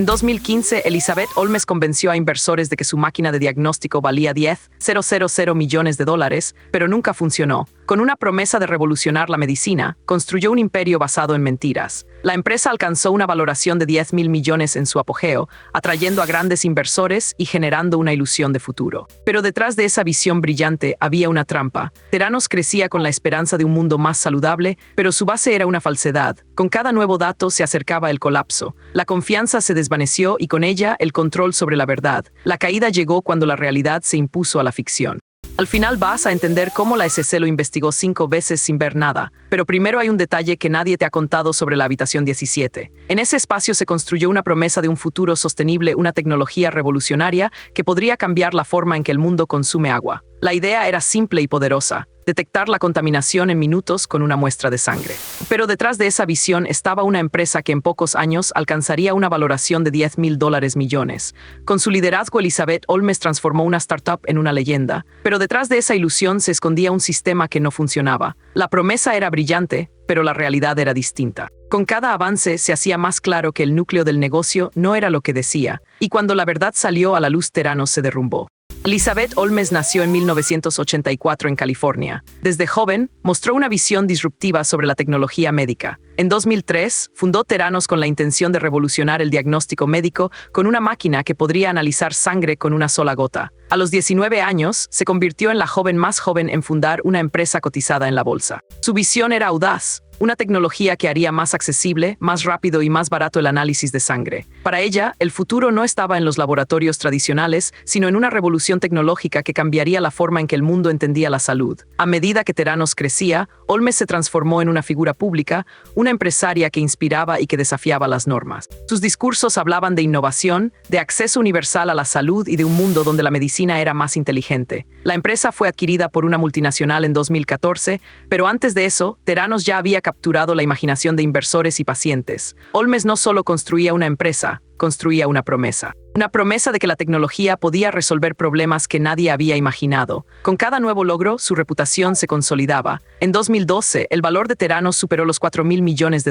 En 2015, Elizabeth Holmes convenció a inversores de que su máquina de diagnóstico valía $10,000 millones, pero nunca funcionó. Con una promesa de revolucionar la medicina, construyó un imperio basado en mentiras. La empresa alcanzó una valoración de 10,000 millones en su apogeo, atrayendo a grandes inversores y generando una ilusión de futuro. Pero detrás de esa visión brillante había una trampa. Theranos crecía con la esperanza de un mundo más saludable, pero su base era una falsedad. Con cada nuevo dato se acercaba el colapso. La confianza se desvaneció y con ella el control sobre la verdad. La caída llegó cuando la realidad se impuso a la ficción. Al final vas a entender cómo la SEC lo investigó 5 veces sin ver nada. Pero primero hay un detalle que nadie te ha contado sobre la habitación 17. En ese espacio se construyó una promesa de un futuro sostenible, una tecnología revolucionaria que podría cambiar la forma en que el mundo consume agua. La idea era simple y poderosa: detectar la contaminación en minutos con una muestra de sangre. Pero detrás de esa visión estaba una empresa que en pocos años alcanzaría una valoración de $10,000 millones. Con su liderazgo, Elizabeth Holmes transformó una startup en una leyenda. Pero detrás de esa ilusión se escondía un sistema que no funcionaba. La promesa era brillante, pero la realidad era distinta. Con cada avance se hacía más claro que el núcleo del negocio no era lo que decía, y cuando la verdad salió a la luz, Theranos se derrumbó. Elizabeth Holmes nació en 1984 en California. Desde joven, mostró una visión disruptiva sobre la tecnología médica. En 2003, fundó Theranos con la intención de revolucionar el diagnóstico médico con una máquina que podría analizar sangre con una sola gota. A los 19 años, se convirtió en la joven más joven en fundar una empresa cotizada en la bolsa. Su visión era audaz: una tecnología que haría más accesible, más rápido y más barato el análisis de sangre. Para ella, el futuro no estaba en los laboratorios tradicionales, sino en una revolución tecnológica que cambiaría la forma en que el mundo entendía la salud. A medida que Theranos crecía, Holmes se transformó en una figura pública, una empresaria que inspiraba y que desafiaba las normas. Sus discursos hablaban de innovación, de acceso universal a la salud y de un mundo donde la medicina era más inteligente. La empresa fue adquirida por una multinacional en 2014, pero antes de eso, Theranos ya había capturado la imaginación de inversores y pacientes. Holmes no solo construía una empresa, construía una promesa. Una promesa de que la tecnología podía resolver problemas que nadie había imaginado. Con cada nuevo logro, su reputación se consolidaba. En 2012, el valor de Theranos superó los $4,000 millones.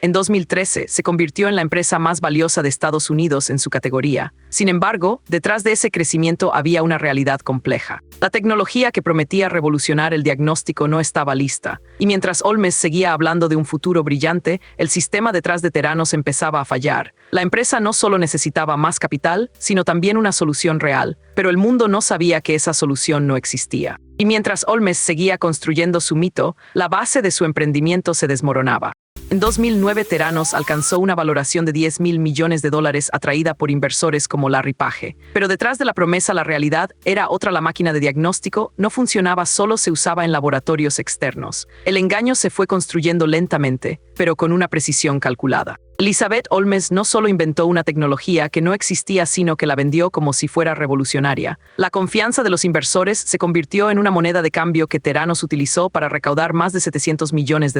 En 2013, se convirtió en la empresa más valiosa de Estados Unidos en su categoría. Sin embargo, detrás de ese crecimiento había una realidad compleja. La tecnología que prometía revolucionar el diagnóstico no estaba lista. Y mientras Holmes seguía hablando de un futuro brillante, el sistema detrás de Theranos empezaba a fallar. La empresa no solo necesitaba más capital, sino también una solución real, pero el mundo no sabía que esa solución no existía. Y mientras Holmes seguía construyendo su mito, la base de su emprendimiento se desmoronaba. En 2009, Theranos alcanzó una valoración de $10,000 millones atraída por inversores como Larry Page. Pero detrás de la promesa, la realidad era otra. La máquina de diagnóstico no funcionaba, solo se usaba en laboratorios externos. El engaño se fue construyendo lentamente, pero con una precisión calculada. Elizabeth Holmes no solo inventó una tecnología que no existía, sino que la vendió como si fuera revolucionaria. La confianza de los inversores se convirtió en una moneda de cambio que Theranos utilizó para recaudar más de $700 millones.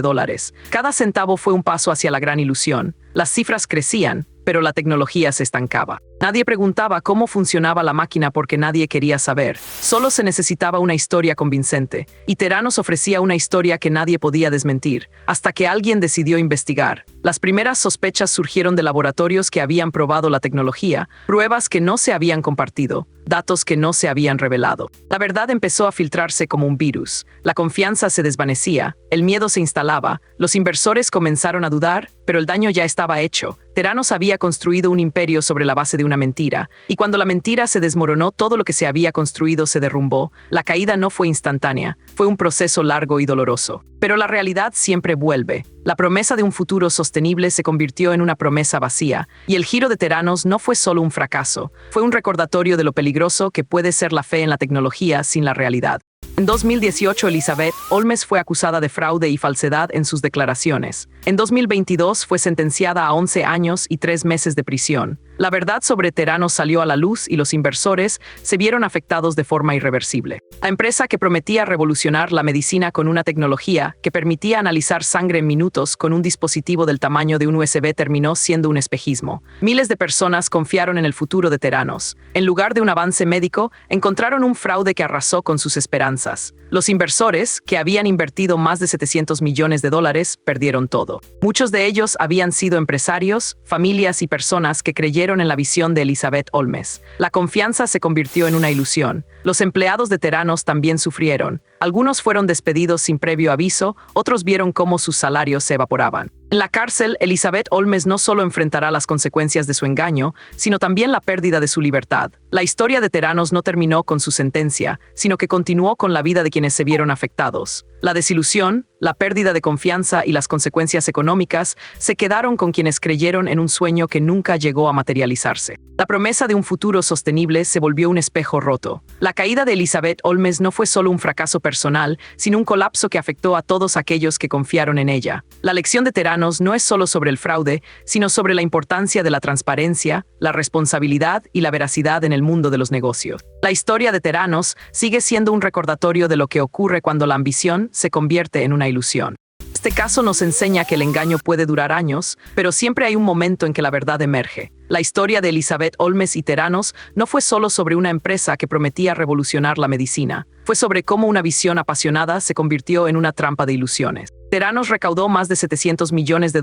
Cada centavo fue un paso hacia la gran ilusión. Las cifras crecían, pero la tecnología se estancaba. Nadie preguntaba cómo funcionaba la máquina porque nadie quería saber. Solo se necesitaba una historia convincente. Y Theranos ofrecía una historia que nadie podía desmentir, hasta que alguien decidió investigar. Las primeras sospechas surgieron de laboratorios que habían probado la tecnología, pruebas que no se habían compartido, datos que no se habían revelado. La verdad empezó a filtrarse como un virus. La confianza se desvanecía, el miedo se instalaba, los inversores comenzaron a dudar, pero el daño ya estaba hecho. Theranos había construido un imperio sobre la base de una mentira, y cuando la mentira se desmoronó, todo lo que se había construido se derrumbó. La caída no fue instantánea, fue un proceso largo y doloroso. Pero la realidad siempre vuelve. La promesa de un futuro sostenible se convirtió en una promesa vacía, y el giro de Theranos no fue solo un fracaso, fue un recordatorio de lo peligroso que puede ser la fe en la tecnología sin la realidad. En 2018, Elizabeth Holmes fue acusada de fraude y falsedad en sus declaraciones. En 2022 fue sentenciada a 11 años y 3 meses de prisión. La verdad sobre Theranos salió a la luz y los inversores se vieron afectados de forma irreversible. La empresa que prometía revolucionar la medicina con una tecnología que permitía analizar sangre en minutos con un dispositivo del tamaño de un USB terminó siendo un espejismo. Miles de personas confiaron en el futuro de Theranos. En lugar de un avance médico, encontraron un fraude que arrasó con sus esperanzas. Los inversores, que habían invertido más de $700 millones, perdieron todo. Muchos de ellos habían sido empresarios, familias y personas que creyeron en la visión de Elizabeth Holmes. La confianza se convirtió en una ilusión. Los empleados de Theranos también sufrieron. Algunos fueron despedidos sin previo aviso, otros vieron cómo sus salarios se evaporaban. En la cárcel, Elizabeth Holmes no solo enfrentará las consecuencias de su engaño, sino también la pérdida de su libertad. La historia de Theranos no terminó con su sentencia, sino que continuó con la vida de quienes se vieron afectados. La desilusión, la pérdida de confianza y las consecuencias económicas se quedaron con quienes creyeron en un sueño que nunca llegó a materializarse. La promesa de un futuro sostenible se volvió un espejo roto. La caída de Elizabeth Holmes no fue solo un fracaso personal, sino un colapso que afectó a todos aquellos que confiaron en ella. La lección de Theranos no es solo sobre el fraude, sino sobre la importancia de la transparencia, la responsabilidad y la veracidad en el mundo de los negocios. La historia de Theranos sigue siendo un recordatorio de lo que ocurre cuando la ambición se convierte en una ilusión. Este caso nos enseña que el engaño puede durar años, pero siempre hay un momento en que la verdad emerge. La historia de Elizabeth Holmes y Theranos no fue solo sobre una empresa que prometía revolucionar la medicina. Fue sobre cómo una visión apasionada se convirtió en una trampa de ilusiones. Theranos recaudó más de $700 millones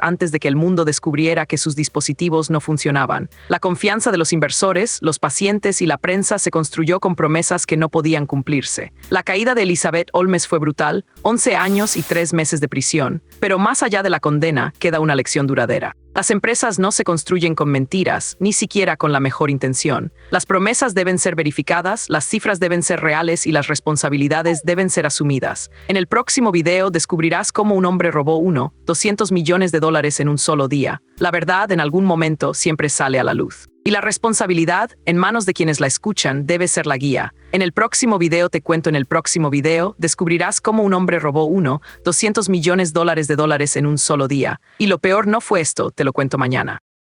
antes de que el mundo descubriera que sus dispositivos no funcionaban. La confianza de los inversores, los pacientes y la prensa se construyó con promesas que no podían cumplirse. La caída de Elizabeth Holmes fue brutal, 11 años y 3 meses de prisión, pero más allá de la condena queda una lección duradera. Las empresas no se construyen con mentiras, ni siquiera con la mejor intención. Las promesas deben ser verificadas, las cifras deben ser reales y las responsabilidades deben ser asumidas. En el próximo video descubrirás cómo un hombre robó $200 millones en un solo día. La verdad en algún momento siempre sale a la luz. Y la responsabilidad, en manos de quienes la escuchan, debe ser la guía. En el próximo video en el próximo video, descubrirás cómo un hombre robó $200 millones en un solo día. Y lo peor no fue esto, te lo cuento mañana.